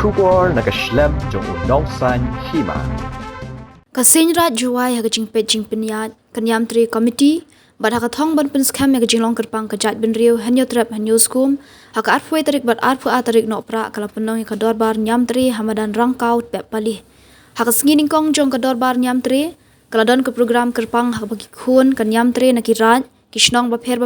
Trubor nakaslem jong unongsan Hima. Kasenra Jowai hagajing pejing penyat Ñiamtre committee bad hakathong ban penskam hagajing long kerpang kajat benriu hanyo trap hanyo skum haka arfwe tarik bad arfu atarik no pra kala penong ka Dorbar Ñiamtre hamadan rangkau pep palih haka sengining kong jong ka Dorbar Ñiamtre kala don ke program kerpang haka bagi Khun ka Ñiamtre nakirat kisnong baper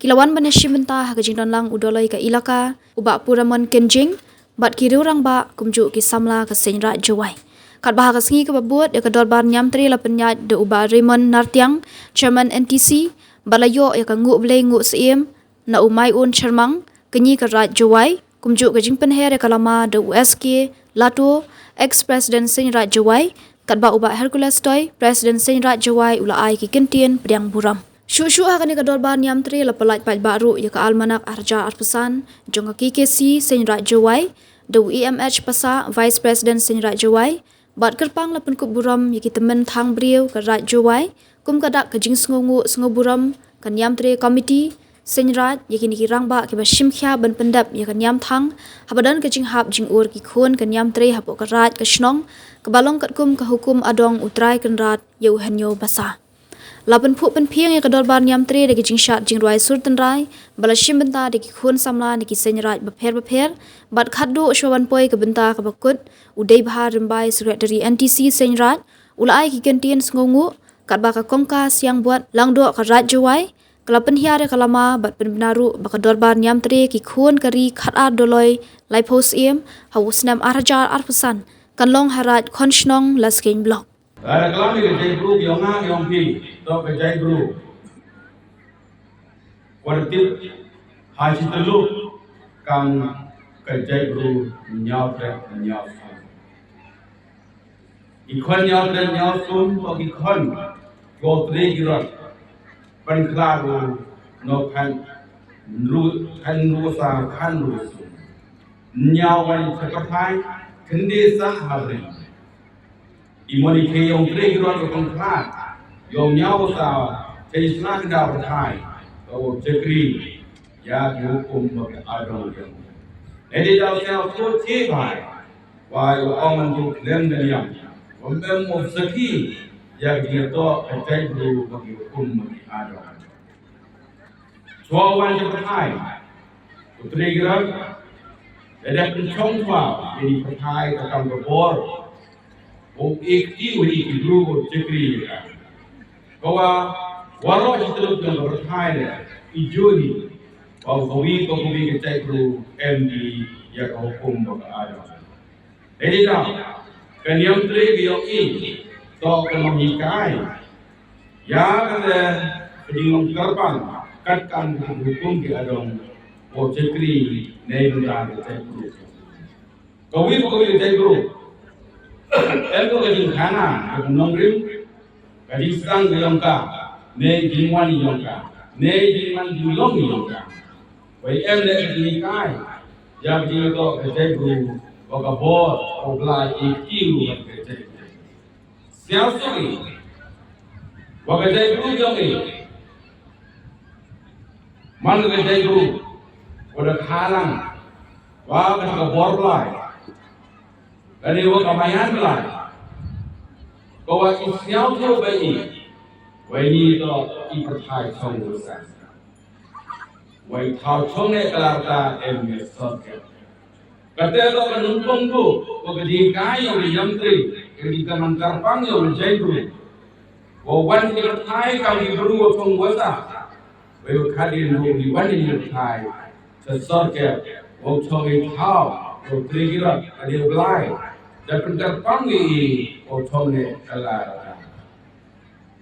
kilawan ban shimenta hagajing don lang Dolloi ka Ïaka uba puramon kenjing bad kirurang ba kumju ki samla ka senra Jowai kat bahaka sengi ke babut ya ka Dorbar Ñiamtre la penyat de uba Raymond Nartiang chairman NTC balayo ya ka ngu blei ngu Syiem na umai un charmang kenyi ka rat Jowai kumju ka jing penher ya ka lama de USK Lato ex president senra Jowai kat ba uba Hercules Toy president senra Jowai ula ai ki kentien priang buram Shushu akan ka Dorbar Ñiamtre la pelaj paj baru ya ka almanak arja arpesan jong ka KKC senra Jowai de EMH pasa vice president senra Jowai bat kerpang la Pynkut buram yaki temen thang briu ka rat Jowai kum kadak ka jing sngo buram ka Ñiamtre committee senrat yaki niki rangba ki ba shimkhya ban pendap ya ka Ñiam thang habadan ka jing hap jing ur ki Khun ka Ñiamtre hapo ka rat ka snong ka balong kat kum ka hukum adong utrai kan rat yau hanyo basa lapan phu pen phieng ya ka Dorbar Ñiamtre de ki jing shat jing roi surtan rai bala shim benta de ki Khun samla de ki senrat baper bat khaddu shwaban poi ka benta ka bakut udai bahar rembai secretary NTC senrat ulai ki kentien sngongu kat ba ka kongka siang buat langdo ka rat Jowai kalapan hiare kalama bat penbenaru ba ka Dorbar Ñiamtre ki Khun kari khat Dolloi laipo Syiem hawusnam arjar arpesan kan long harat khonshnong laskein blok Kalau ni kerja guru yang mana yang pi, atau kerja guru, kuartit haji teluk kang kerja guru Ñiamtre. Ikon Ñiamtre atau ikon gotri girat, penklaru no kan rusa kan rusu, Ñawai cakapai kendesa hari. Imoni ke yang tergirat ke kongkat, yang nyawa sa keisna kita berthai, atau cekri, ya dihukum bagi adong yang. Jadi jauh saya tu cibai, wahai orang tu lem deniam, orang mufsaki, ya dia tu kerja dulu bagi hukum bagi adong. Suawan berthai, tergirat, ada pencong jadi berthai akan berbor. एक ही वही की ग्रुप और चक्री का कवा वालों जितने लोग berthai ijoni bahwa kami kita itu MD yang hukum berada. Jadi dah Ñiamtre biang ini tak kena hikai ya kata penjengong kerpan katkan hukum di adong or cekri negara kita itu. Kami kita itu Elko kajing khana, nongrim, kajing serang yongka, ne jingwan yongka, ne jingwan jinglong yongka. Wei le kajing kai, jab jing to kajai guru, oka bor, oblai ikiu kajai. Siapa sih? Kajai guru jongi, mana kajai guru, oda khalang, wah kajai bor blai. Dari waktu kemayan belai, kau isiau tu bayi, bayi itu iperthai songgusan, bayi thau songne kelarta MS Sorket. Kata itu kan numpang tu, kau kejikai yang Ñiamtre, ketika mengkarpang yang menjadi, kau wan iperthai kau diburu songgusan, bayi kadir tu diwan iperthai, sesorket, kau songai thau, kau tergirat ada belai. Dan penterpang ini otone kelar.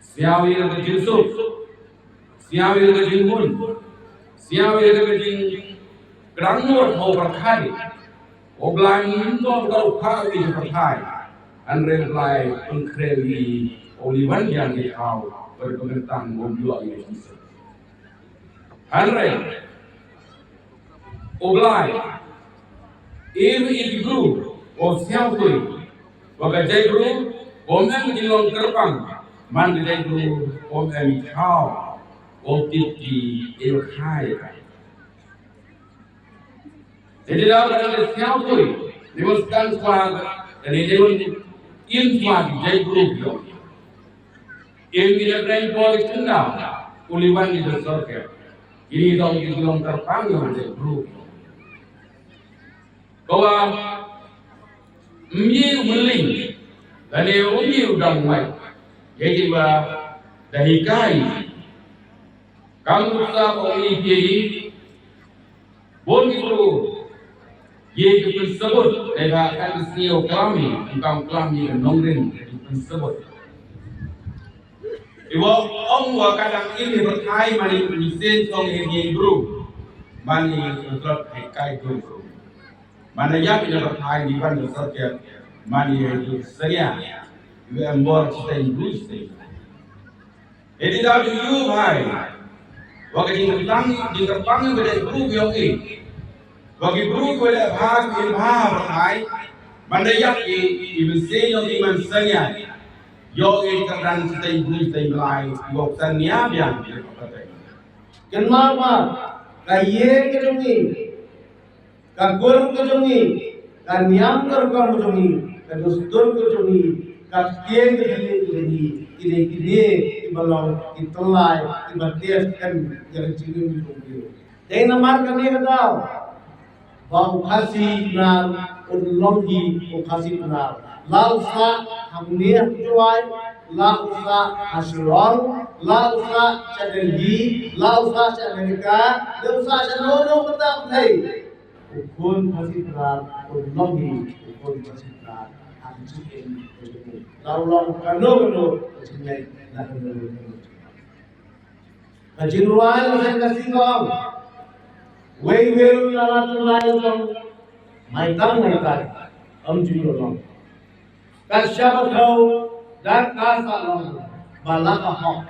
Siawi ke Yusuf, siawi ke Khun, siawi ke Grangmur mau berkhari. Oblai untuk kau kali berkhari. Andre oblai pengkrewi olivan yang dikau berkomentan ngobrol ini. Andre oblai if group of Siamkui, Wakajai group, Omen Jilong Kerpang, Mandai group, Omen Cow, Otiti, Ilkai. Jadi dalam Siamkui, Lewis kan swag dan ini in swag jai group yo. Ini dia brand politik tenda uliwan di sorker. Ini dong di dalam terpanggil jai group. Bahwa miu meling dan miu dong mai. Jadi bahwa dahikai kamu tak boleh jadi boleh ye disebut adalah kan sio kami bukan kami nongren disebut ibu orang kadang ini berkai mani misen song ini bro mani untuk kai bro mana yang ini berkai di mana saja mani itu saya ibu embor kita ibu sih ini dah dulu hai waktu di terpang pada group yang ini bagi guru boleh bahas ilham berkai, mana yang ibsen yang dimaksudnya, yo kerana kita ibu kita mulai, yo senia yang kenapa? Kaya kejongi, kagur kejongi, kanyamter kejongi, kadustur kejongi, kakien kejongi, kini ibalong itolai, ibatias kan yang cingin kejongi. Jadi nama kami kata. Bau kasih benar, unlonggi kasih benar. Lausa hamniah Jowai, lausa hasilong, lausa cadelgi, lausa cadelika, lausa canono betul thay. Khun kasih benar, unlonggi kasih benar. Hamcikin, laulong kano cingay nak kano. Kajinruan saya kasih kau. Way will not lie on my tongue, to long. Kashabato, that Kasa Balaka Hawk,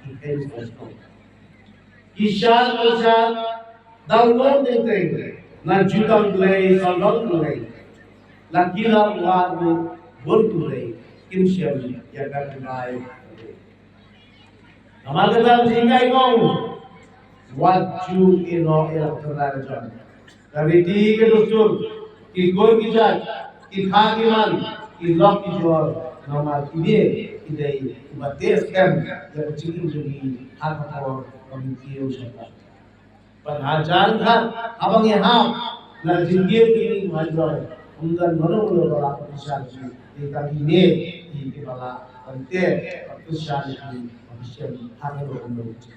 he pays us all. Isha, download the thing, not Judan Blaze or not Blaze. Lakila Wadu, Buntu, Kimsham, Yakatai. Amagata Zingai Gong. What you electoral Tapi di kedustur, ki gor ki jat, ki hakiman, ki lok ki jor, nama ini idai bates kan yang cikin jadi hak or komiti usaha. Pengajaran kan abang yang ham, na jinggir ini major, umdan mana bala perusahaan di kali ini di bala penting perusahaan ini official hak or komiti.